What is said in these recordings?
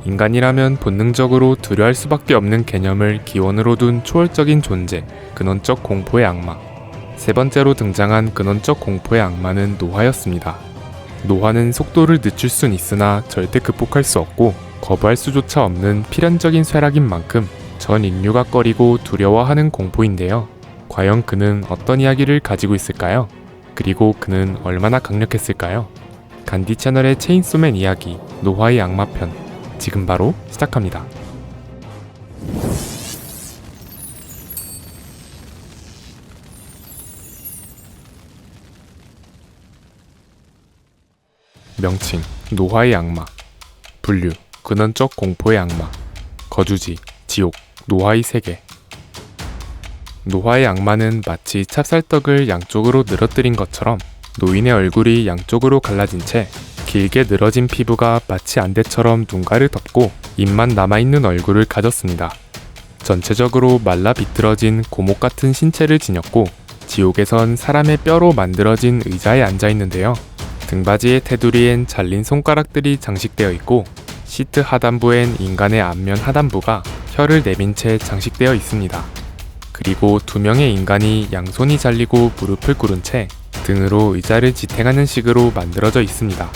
인간이라면 본능적으로 두려워할 수밖에 없는 개념을 기원으로 둔 초월적인 존재, 근원적 공포의 악마. 세 번째로 등장한 근원적 공포의 악마는 노화였습니다. 노화는 속도를 늦출 순 있으나 절대 극복할 수 없고 거부할 수조차 없는 필연적인 쇠락인 만큼 전 인류가 꺼리고 두려워하는 공포인데요. 과연 그는 어떤 이야기를 가지고 있을까요? 그리고 그는 얼마나 강력했을까요? 간디 채널의 체인소맨 이야기, 노화의 악마편, 지금 바로 시작합니다. 명칭, 노화의 악마. 분류, 근원적 공포의 악마. 거주지, 지옥, 노화의 세계. 노화의 악마는 마치 찹쌀떡을 양쪽으로 늘어뜨린 것처럼 노인의 얼굴이 양쪽으로 갈라진 채 길게 늘어진 피부가 마치 안대처럼 눈가를 덮고 입만 남아있는 얼굴을 가졌습니다. 전체적으로 말라 비틀어진 고목 같은 신체를 지녔고 지옥에선 사람의 뼈로 만들어진 의자에 앉아있는데요. 등받이의 테두리엔 잘린 손가락들이 장식되어 있고 시트 하단부엔 인간의 안면 하단부가 혀를 내민 채 장식되어 있습니다. 그리고 두 명의 인간이 양손이 잘리고 무릎을 꿇은 채 등으로 의자를 지탱하는 식으로 만들어져 있습니다.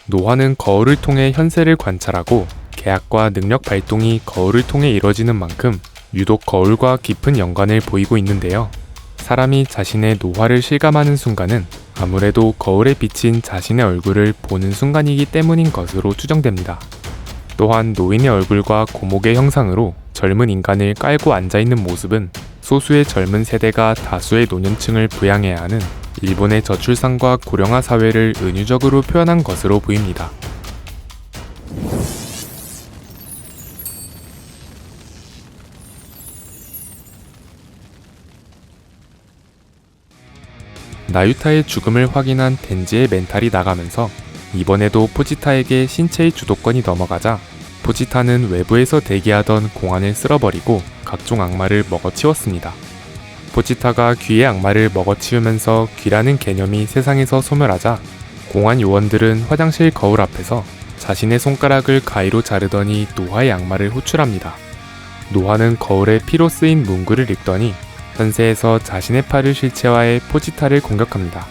노화는 거울을 통해 현세를 관찰하고 계약과 능력 발동이 거울을 통해 이루어지는 만큼 유독 거울과 깊은 연관을 보이고 있는데요. 사람이 자신의 노화를 실감하는 순간은 아무래도 거울에 비친 자신의 얼굴을 보는 순간이기 때문인 것으로 추정됩니다. 또한 노인의 얼굴과 고목의 형상으로 젊은 인간을 깔고 앉아있는 모습은 소수의 젊은 세대가 다수의 노년층을 부양해야 하는 일본의 저출산과 고령화 사회를 은유적으로 표현한 것으로 보입니다. 나유타의 죽음을 확인한 덴지의 멘탈이 나가면서 이번에도 포지타에게 신체의 주도권이 넘어가자 포지타는 외부에서 대기하던 공안을 쓸어버리고 각종 악마를 먹어치웠습니다. 포지타가 귀의 악마를 먹어치우면서 귀라는 개념이 세상에서 소멸하자 공안 요원들은 화장실 거울 앞에서 자신의 손가락을 가위로 자르더니 노화의 악마를 호출합니다. 노화는 거울에 피로 쓰인 문구를 읽더니 현세에서 자신의 팔을 실체화해 포지타를 공격합니다.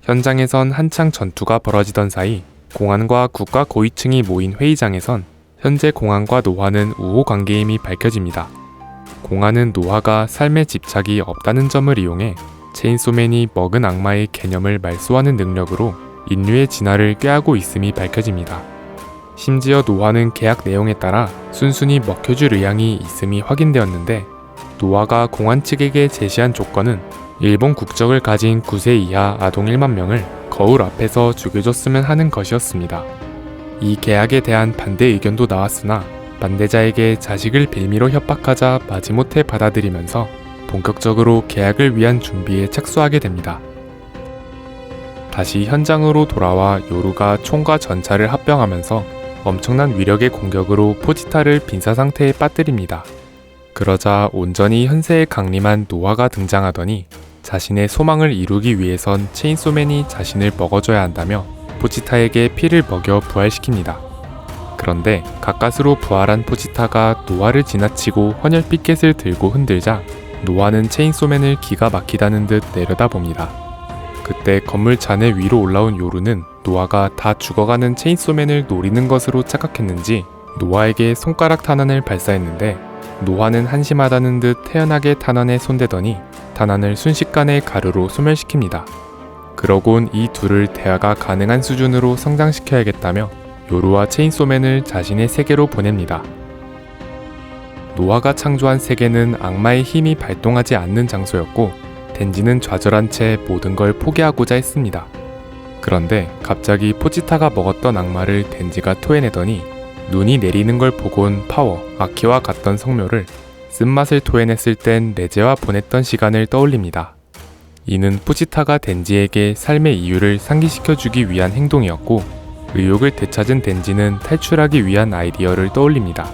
현장에선 한창 전투가 벌어지던 사이 공안과 국가 고위층이 모인 회의장에선 현재 공안과 노화는 우호 관계임이 밝혀집니다. 공안은 노화가 삶에 집착이 없다는 점을 이용해 체인소맨이 먹은 악마의 개념을 말소하는 능력으로 인류의 진화를 꾀하고 있음이 밝혀집니다. 심지어 노화는 계약 내용에 따라 순순히 먹혀줄 의향이 있음이 확인되었는데 노화가 공안 측에게 제시한 조건은 일본 국적을 가진 9세 이하 아동 1만 명을 거울 앞에서 죽여줬으면 하는 것이었습니다. 이 계약에 대한 반대 의견도 나왔으나 반대자에게 자식을 빌미로 협박하자 마지못해 받아들이면서 본격적으로 계약을 위한 준비에 착수하게 됩니다. 다시 현장으로 돌아와 요루가 총과 전차를 합병하면서 엄청난 위력의 공격으로 포지타를 빈사 상태에 빠뜨립니다. 그러자 온전히 현세에 강림한 노화가 등장하더니 자신의 소망을 이루기 위해선 체인소맨이 자신을 먹어줘야 한다며 포지타에게 피를 먹여 부활시킵니다. 그런데 가까스로 부활한 포지타가 노화를 지나치고 헌혈 피켓을 들고 흔들자 노화는 체인소맨을 기가 막히다는 듯 내려다봅니다. 그때 건물 잔해 위로 올라온 요루는 노화가 다 죽어가는 체인소맨을 노리는 것으로 착각했는지 노화에게 손가락 탄환을 발사했는데 노화는 한심하다는 듯 태연하게 탄환에 손대더니 탄환을 순식간에 가루로 소멸시킵니다. 그러곤 이 둘을 대화가 가능한 수준으로 성장시켜야겠다며 요루와 체인소맨을 자신의 세계로 보냅니다. 노화가 창조한 세계는 악마의 힘이 발동하지 않는 장소였고 덴지는 좌절한 채 모든 걸 포기하고자 했습니다. 그런데 갑자기 포지타가 먹었던 악마를 덴지가 토해내더니 눈이 내리는 걸 보곤 파워, 아키와 같던 성묘를 쓴맛을 토해냈을 땐 레제와 보냈던 시간을 떠올립니다. 이는 포지타가 덴지에게 삶의 이유를 상기시켜주기 위한 행동이었고 의욕을 되찾은 덴지는 탈출하기 위한 아이디어를 떠올립니다.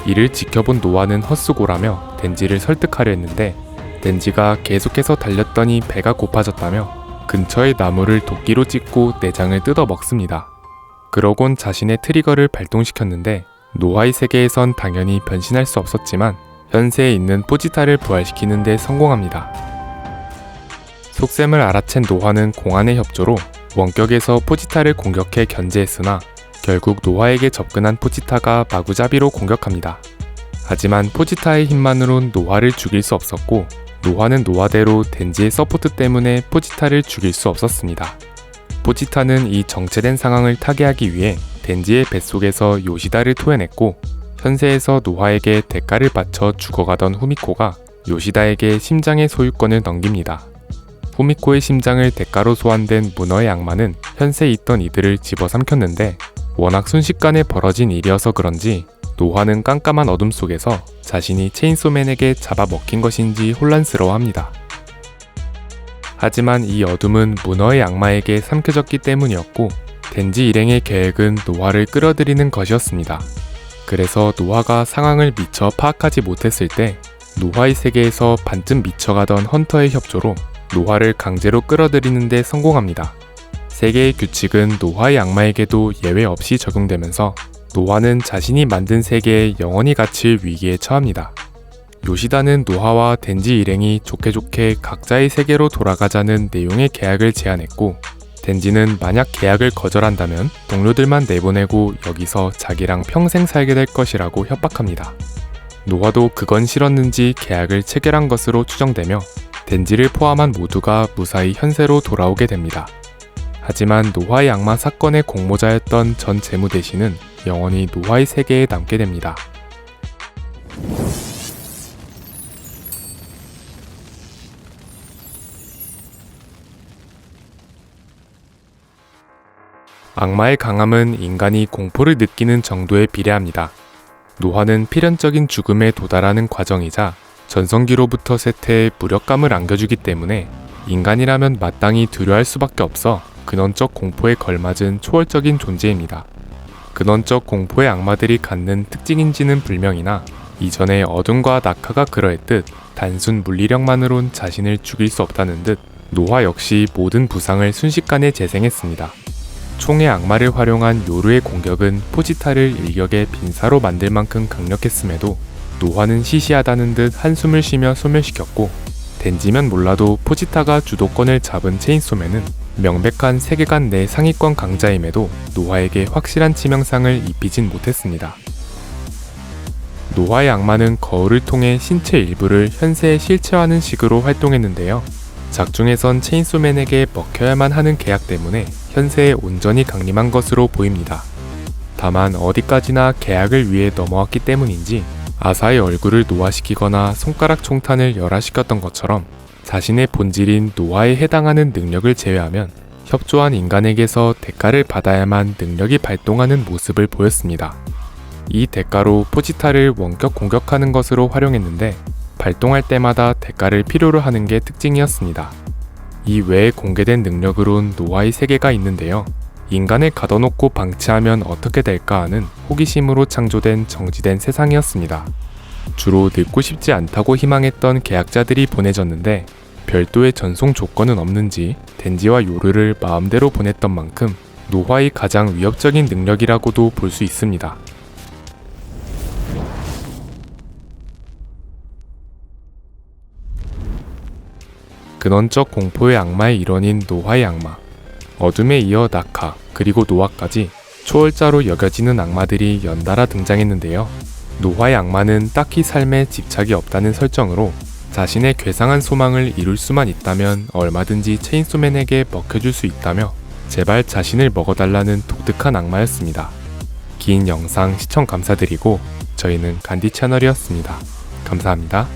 이를 지켜본 노아는 헛수고라며 덴지를 설득하려 했는데 덴지가 계속해서 달렸더니 배가 고파졌다며 근처의 나무를 도끼로 찢고 내장을 뜯어 먹습니다. 그러곤 자신의 트리거를 발동시켰는데 노아의 세계에선 당연히 변신할 수 없었지만 현세에 있는 포지타를 부활시키는 데 성공합니다. 속셈을 알아챈 노아는 공안의 협조로 원격에서 포지타를 공격해 견제했으나 결국 노아에게 접근한 포지타가 마구잡이로 공격합니다. 하지만 포지타의 힘만으론 노아를 죽일 수 없었고 노아는 노아대로 덴지의 서포트 때문에 포지타를 죽일 수 없었습니다. 포지타는 이 정체된 상황을 타개하기 위해 덴지의 뱃속에서 요시다를 토해냈고 현세에서 노아에게 대가를 바쳐 죽어가던 후미코가 요시다에게 심장의 소유권을 넘깁니다. 후미코의 심장을 대가로 소환된 문어의 악마는 현세에 있던 이들을 집어삼켰는데 워낙 순식간에 벌어진 일이어서 그런지 노아는 깜깜한 어둠 속에서 자신이 체인소맨에게 잡아먹힌 것인지 혼란스러워합니다. 하지만 이 어둠은 문어의 악마에게 삼켜졌기 때문이었고 덴지 일행의 계획은 노아를 끌어들이는 것이었습니다. 그래서 노아가 상황을 미처 파악하지 못했을 때 노아의 세계에서 반쯤 미쳐가던 헌터의 협조로 노아를 강제로 끌어들이는 데 성공합니다. 세계의 규칙은 노아의 악마에게도 예외 없이 적용되면서 노아는 자신이 만든 세계에 영원히 갇힐 위기에 처합니다. 요시다는 노아와 덴지 일행이 좋게 각자의 세계로 돌아가자는 내용의 계약을 제안했고 덴지는 만약 계약을 거절한다면 동료들만 내보내고 여기서 자기랑 평생 살게 될 것이라고 협박합니다. 노아도 그건 싫었는지 계약을 체결한 것으로 추정되며 덴지를 포함한 모두가 무사히 현세로 돌아오게 됩니다. 하지만 노아의 악마 사건의 공모자였던 전 재무대신은 영원히 노아의 세계에 남게 됩니다. 악마의 강함은 인간이 공포를 느끼는 정도에 비례합니다. 노아는 필연적인 죽음에 도달하는 과정이자 전성기로부터 쇠퇴해 무력감을 안겨주기 때문에 인간이라면 마땅히 두려워할 수밖에 없어 근원적 공포에 걸맞은 초월적인 존재입니다. 근원적 공포의 악마들이 갖는 특징인지는 불명이나 이전의 어둠과 낙하가 그러했듯 단순 물리력만으론 자신을 죽일 수 없다는 듯 노아 역시 모든 부상을 순식간에 재생했습니다. 총의 악마를 활용한 요루의 공격은 포지타를 일격에 빈사로 만들 만큼 강력했음에도 노아는 시시하다는 듯 한숨을 쉬며 소멸시켰고 덴지면 몰라도 포지타가 주도권을 잡은 체인소맨은 명백한 세계관 내 상위권 강자임에도 노아에게 확실한 치명상을 입히진 못했습니다. 노아의 악마는 거울을 통해 신체 일부를 현세에 실체화하는 식으로 활동했는데요. 작중에선 체인소맨에게 먹혀야만 하는 계약 때문에 현세에 온전히 강림한 것으로 보입니다. 다만 어디까지나 계약을 위해 넘어왔기 때문인지 아사의 얼굴을 노화시키거나 손가락 총탄을 열화시켰던 것처럼 자신의 본질인 노아에 해당하는 능력을 제외하면 협조한 인간에게서 대가를 받아야만 능력이 발동하는 모습을 보였습니다. 이 대가로 포지타를 원격 공격하는 것으로 활용했는데 발동할 때마다 대가를 필요로 하는 게 특징이었습니다. 이 외에 공개된 능력으론 노아의 세계가 있는데요. 인간을 가둬놓고 방치하면 어떻게 될까 하는 호기심으로 창조된 정지된 세상이었습니다. 주로 늙고 싶지 않다고 희망했던 계약자들이 보내졌는데 별도의 전송 조건은 없는지 덴지와 요르를 마음대로 보냈던 만큼 노아의 가장 위협적인 능력이라고도 볼 수 있습니다. 근원적 공포의 악마의 일원인 노아의 악마, 어둠에 이어 낙하, 그리고 노아까지 초월자로 여겨지는 악마들이 연달아 등장했는데요. 노아의 악마는 딱히 삶에 집착이 없다는 설정으로 자신의 괴상한 소망을 이룰 수만 있다면 얼마든지 체인소맨에게 먹혀줄 수 있다며 제발 자신을 먹어달라는 독특한 악마였습니다. 긴 영상 시청 감사드리고 저희는 간디 채널이었습니다. 감사합니다.